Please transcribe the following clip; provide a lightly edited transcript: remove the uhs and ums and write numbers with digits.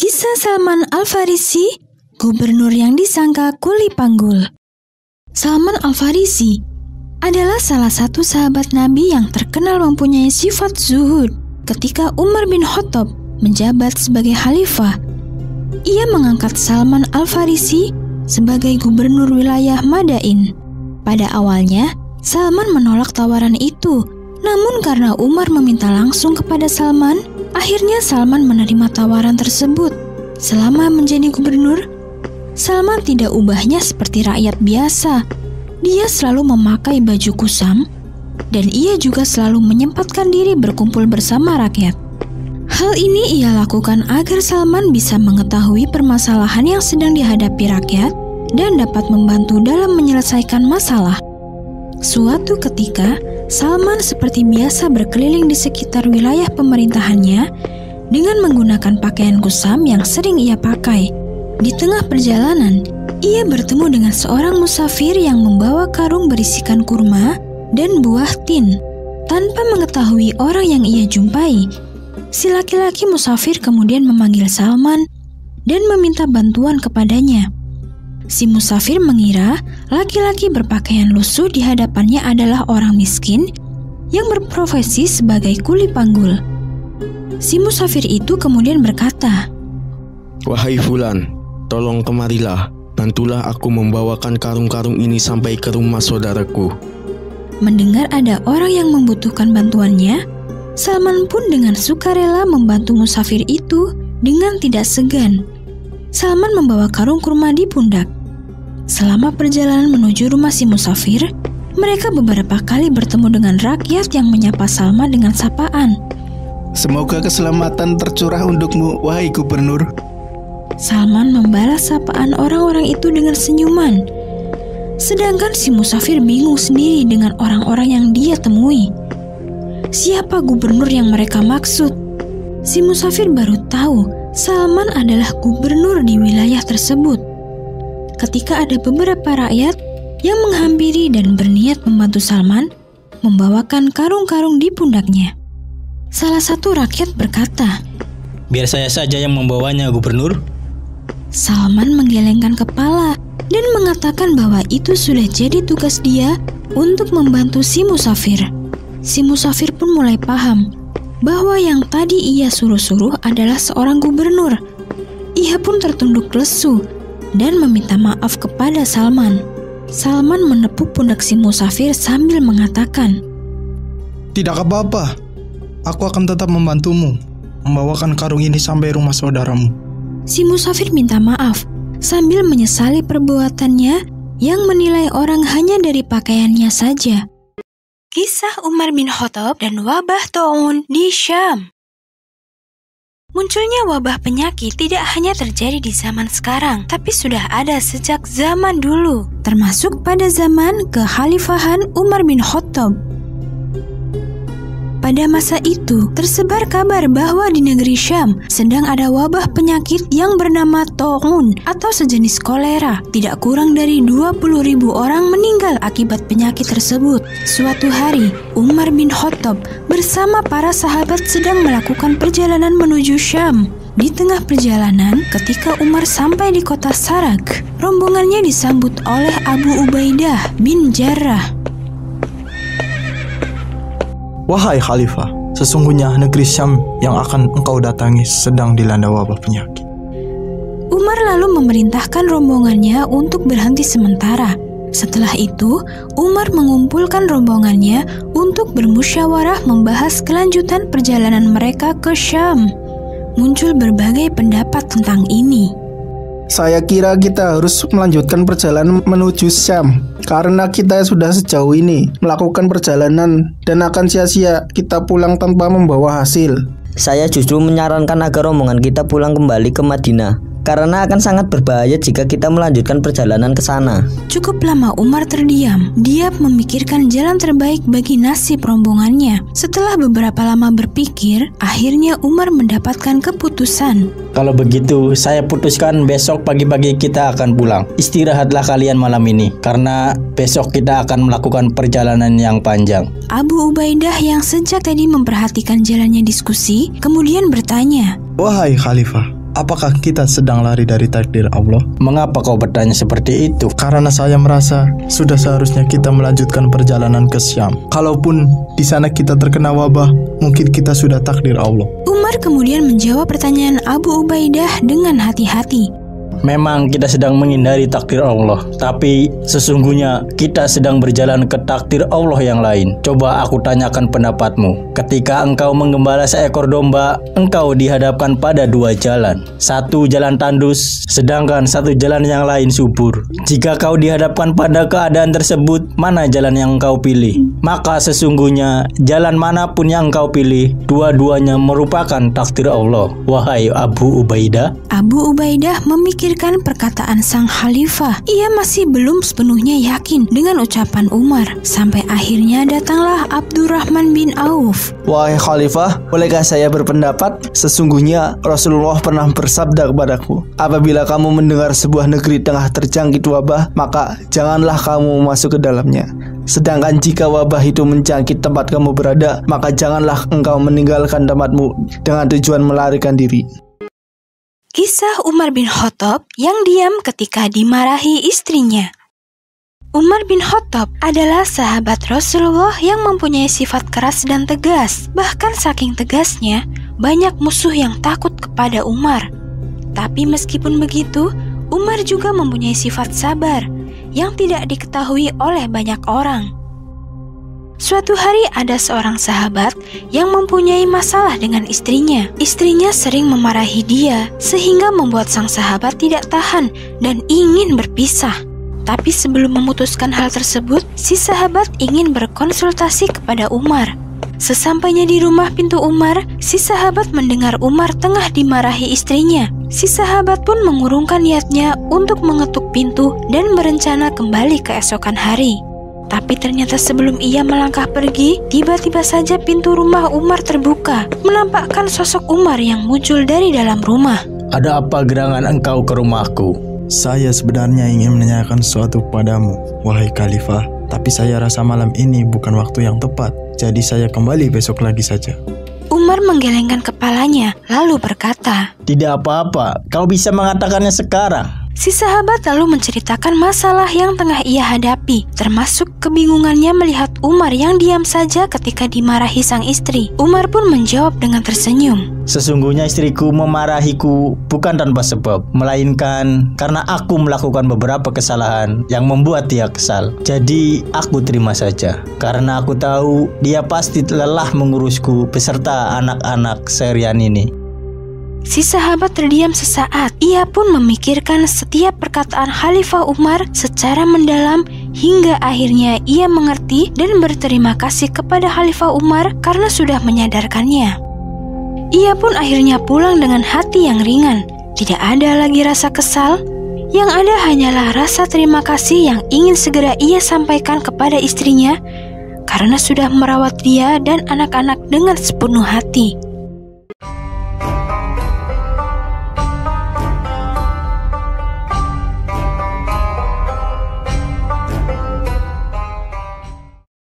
Kisah Salman Al-Farisi, gubernur yang disangka kuli panggul. Salman Al-Farisi adalah salah satu sahabat Nabi yang terkenal mempunyai sifat zuhud. Ketika Umar bin Khattab menjabat sebagai khalifah, ia mengangkat Salman Al-Farisi sebagai gubernur wilayah Madain. Pada awalnya, Salman menolak tawaran itu, namun karena Umar meminta langsung kepada Salman, akhirnya Salman menerima tawaran tersebut. Selama menjadi gubernur, Salman tidak ubahnya seperti rakyat biasa. Dia selalu memakai baju kusam, dan ia juga selalu menyempatkan diri berkumpul bersama rakyat. Hal ini ia lakukan agar Salman bisa mengetahui permasalahan yang sedang dihadapi rakyat dan dapat membantu dalam menyelesaikan masalah. Suatu ketika, Salman seperti biasa berkeliling di sekitar wilayah pemerintahannya dengan menggunakan pakaian kusam yang sering ia pakai. Di tengah perjalanan, ia bertemu dengan seorang musafir yang membawa karung berisikan kurma dan buah tin. Tanpa mengetahui orang yang ia jumpai, si laki-laki musafir kemudian memanggil Salman dan meminta bantuan kepadanya. Si musafir mengira laki-laki berpakaian lusuh di hadapannya adalah orang miskin yang berprofesi sebagai kuli panggul. Si musafir itu kemudian berkata, "Wahai Fulan, tolong kemarilah, bantulah aku membawakan karung-karung ini sampai ke rumah saudaraku." Mendengar ada orang yang membutuhkan bantuannya, Salman pun dengan sukarela membantu musafir itu dengan tidak segan. Salman membawa karung kurma di pundak. Selama perjalanan menuju rumah si musafir, mereka beberapa kali bertemu dengan rakyat yang menyapa Salman dengan sapaan. "Semoga keselamatan tercurah untukmu, wahai gubernur." Salman membalas sapaan orang-orang itu dengan senyuman. Sedangkan si musafir bingung sendiri dengan orang-orang yang dia temui. Siapa gubernur yang mereka maksud? Si musafir baru tahu Salman adalah gubernur di wilayah tersebut. Ketika ada beberapa rakyat yang menghampiri dan berniat membantu Salman membawakan karung-karung di pundaknya. Salah satu rakyat berkata, "Biar saya saja yang membawanya, gubernur." Salman menggelengkan kepala dan mengatakan bahwa itu sudah jadi tugas dia untuk membantu si musafir. Si musafir pun mulai paham bahwa yang tadi ia suruh-suruh adalah seorang gubernur. Ia pun tertunduk lesu dan meminta maaf kepada Salman. Salman menepuk pundak si musafir sambil mengatakan, "Tidak apa-apa, aku akan tetap membantumu membawakan karung ini sampai rumah saudaramu." Si musafir minta maaf sambil menyesali perbuatannya yang menilai orang hanya dari pakaiannya saja. Kisah Umar bin Khattab dan wabah ta'un di Syam. Munculnya wabah penyakit tidak hanya terjadi di zaman sekarang, tapi sudah ada sejak zaman dulu, termasuk pada zaman kekhalifahan Umar bin Khattab. Pada masa itu, tersebar kabar bahwa di negeri Syam sedang ada wabah penyakit yang bernama ta'un atau sejenis kolera. Tidak kurang dari 20.000 orang meninggal akibat penyakit tersebut. Suatu hari, Umar bin Khattab bersama para sahabat sedang melakukan perjalanan menuju Syam. Di tengah perjalanan, ketika Umar sampai di kota Sarak, rombongannya disambut oleh Abu Ubaidah bin Jarrah. "Wahai khalifah, sesungguhnya negeri Syam yang akan engkau datangi sedang dilanda wabah penyakit." Umar lalu memerintahkan rombongannya untuk berhenti sementara. Setelah itu, Umar mengumpulkan rombongannya untuk bermusyawarah membahas kelanjutan perjalanan mereka ke Syam. Muncul berbagai pendapat tentang ini. "Saya kira kita harus melanjutkan perjalanan menuju Syam karena kita sudah sejauh ini melakukan perjalanan dan akan sia-sia kita pulang tanpa membawa hasil." "Saya justru menyarankan agar rombongan kita pulang kembali ke Madinah karena akan sangat berbahaya jika kita melanjutkan perjalanan ke sana." Cukup lama Umar terdiam. Dia memikirkan jalan terbaik bagi nasib rombongannya. Setelah beberapa lama berpikir, akhirnya Umar mendapatkan keputusan. "Kalau begitu, saya putuskan besok pagi-pagi kita akan pulang. Istirahatlah kalian malam ini, karena besok kita akan melakukan perjalanan yang panjang." Abu Ubaidah yang sejak tadi memperhatikan jalannya diskusi, kemudian bertanya, "Wahai khalifah, Apakah kita sedang lari dari takdir Allah? Mengapa kau bertanya seperti itu? Karena saya merasa sudah seharusnya kita melanjutkan perjalanan ke Syam. Kalaupun di sana kita terkena wabah, mungkin kita sudah takdir Allah. Umar kemudian menjawab pertanyaan Abu Ubaidah dengan hati-hati. Memang kita sedang menghindari takdir Allah, tapi sesungguhnya kita sedang berjalan ke takdir Allah yang lain. Coba aku tanyakan pendapatmu. Ketika engkau menggembala seekor domba, engkau dihadapkan pada dua jalan. Satu jalan tandus, sedangkan satu jalan yang lain subur. Jika kau dihadapkan pada keadaan tersebut, mana jalan yang engkau pilih? Maka sesungguhnya jalan manapun yang engkau pilih, dua-duanya merupakan takdir Allah. Wahai Abu Ubaidah. Abu Ubaidah memikirkan perkataan sang khalifah. Ia masih belum sepenuhnya yakin dengan ucapan Umar. Sampai akhirnya datanglah Abdurrahman bin Auf. Wahai Khalifah, bolehkah saya berpendapat? Sesungguhnya Rasulullah pernah bersabda kepadaku, apabila kamu mendengar sebuah negeri tengah terjangkit wabah, maka janganlah kamu masuk ke dalamnya. Sedangkan jika wabah itu menjangkit tempat kamu berada, maka janganlah engkau meninggalkan tempatmu dengan tujuan melarikan diri. Kisah Umar bin Khattab yang diam ketika dimarahi istrinya. Umar bin Khattab adalah sahabat Rasulullah yang mempunyai sifat keras dan tegas. Bahkan saking tegasnya, banyak musuh yang takut kepada Umar. Tapi meskipun begitu, Umar juga mempunyai sifat sabar yang tidak diketahui oleh banyak orang. Suatu hari ada seorang sahabat yang mempunyai masalah dengan istrinya. Istrinya sering memarahi dia sehingga membuat sang sahabat tidak tahan dan ingin berpisah. Tapi sebelum memutuskan hal tersebut, si sahabat ingin berkonsultasi kepada Umar. Sesampainya di rumah pintu Umar, si sahabat mendengar Umar tengah dimarahi istrinya. Si sahabat pun mengurungkan niatnya untuk mengetuk pintu dan berencana kembali keesokan hari. Tapi ternyata sebelum ia melangkah pergi, tiba-tiba saja pintu rumah Umar terbuka, menampakkan sosok Umar yang muncul dari dalam rumah. Ada apa gerangan engkau ke rumahku? Saya sebenarnya ingin menanyakan sesuatu padamu, wahai Khalifah. Tapi saya rasa malam ini bukan waktu yang tepat, jadi saya kembali besok lagi saja. Umar menggelengkan kepalanya, lalu berkata, Tidak apa-apa, kau bisa mengatakannya sekarang. Si sahabat lalu menceritakan masalah yang tengah ia hadapi, termasuk kebingungannya melihat Umar yang diam saja ketika dimarahi sang istri. Umar pun menjawab dengan tersenyum. Sesungguhnya istriku memarahiku bukan tanpa sebab, melainkan karena aku melakukan beberapa kesalahan yang membuat dia kesal. Jadi aku terima saja, karena aku tahu dia pasti lelah mengurusku beserta anak-anak seharian ini. Si sahabat terdiam sesaat. Ia pun memikirkan setiap perkataan Khalifah Umar secara mendalam hingga akhirnya ia mengerti dan berterima kasih kepada Khalifah Umar karena sudah menyadarkannya. Ia pun akhirnya pulang dengan hati yang ringan. Tidak ada lagi rasa kesal. Yang ada hanyalah rasa terima kasih yang ingin segera ia sampaikan kepada istrinya karena sudah merawat dia dan anak-anak dengan sepenuh hati.